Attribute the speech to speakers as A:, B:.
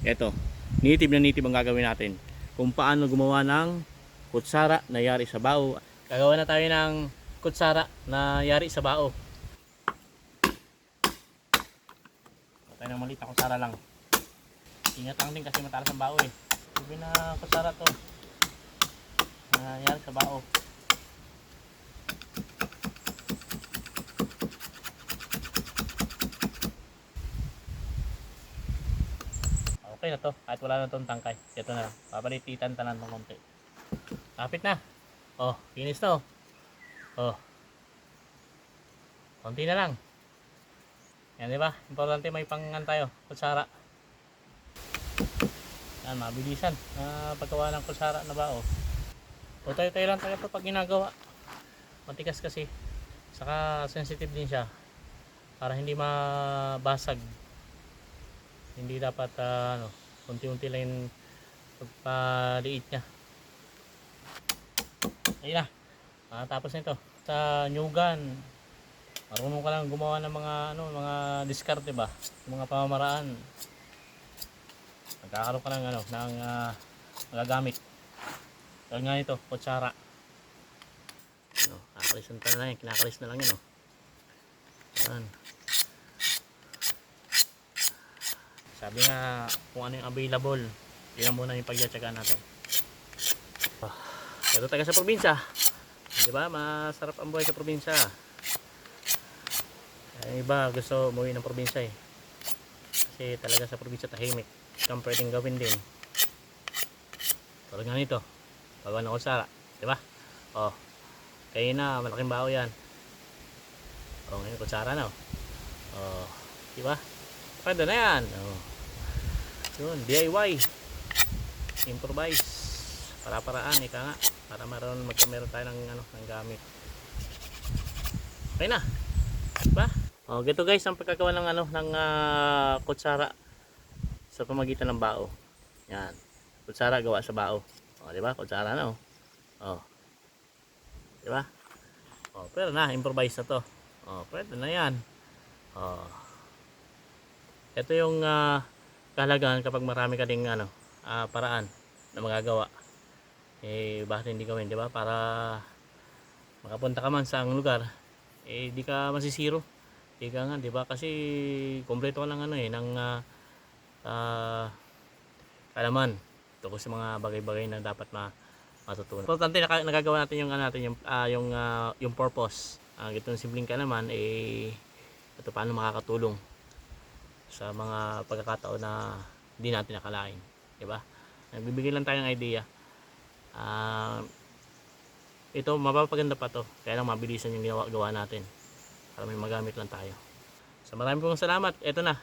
A: Eto, native na native ang gagawin natin. Kung paano gumawa ng kutsara na yari sa bao. Gagawa na tayo ng kutsara na yari sa bao. Tayo ng maliit na kutsara lang. Ingat lang din kasi matalas ang bao eh. Sabi na kutsara to na yari sa bao. Okay na to, kahit wala na itong tangkay. Ito na lang, papalititan tanan ng konti. Kapit na. Oh, finish na oh. Oh, konti na lang. Yan, di ba? Importante may pangan tayo, kutsara. Yan, mabilisan. Paggawa ng kutsara na bao. O tayo-tayo lang tayo pag ginagawa. Matigas kasi. Saka sensitive din siya. Para hindi mabasag. Hindi dapat unti-unti lang yung pagpaliit niya. Ayun na. Tapos nito sa nyugan. Marunong ka lang gumawa ng mga diskarte ba? Mga pamamaraan. Magkakaroon ka ng ng magagamit. Kaya nga ito, kutsara. Kakalisan na lang yan, kinakalis na lang yun Yan. Sabi nga kung ano yung available, yun muna yung pagtsatsagaan natin. Ito taga sa probinsya, di ba? Masarap ang buhay sa probinsya. Yung iba gusto umuwi ng probinsya eh. Kasi talaga sa probinsya tahimik. Kung pwedeng gawin din. Tulad nga nito, pagawa ng kutsara, di ba? Oh, kaya na malaking bao yan. Oh, ngayon kutsara na oh, di ba? Pwede na yan. Oh. Yun, DIY. Improvise. Para-paraan ika nga para meron tayo ng gamit. Okay na. Diba? Oh, gito guys ang pagkagawa ng kutsara sa pamagitan ng bao. Yan. Kutsara gawa sa bao. Oh, di ba? Kutsara na oh. Di ba? Oh, pero na improvise na to. Oh, pwede na yan. Oh. Ito yung kahalagaan kapag marami ka ding paraan na magagawa. Eh bakit hindi gawin, di ba? Para makapunta ka man sa ang lugar, eh di ka masisiro. Di ka nga, di ba? Kasi kompleto ka lang ng kalaman tungkol sa mga bagay-bagay na dapat matutunan. Importante nagagawa natin yung purpose. Itong simpleng kalaman eh ito paano makakatulong sa mga pagkakataon na hindi natin nakalain, di ba? Nagbibigay lang tayo ng idea. Ito mapapaganda pa to, kaya lang mabilisan yung gawa natin para may magamit lang tayo. So maraming pong salamat. Ito na,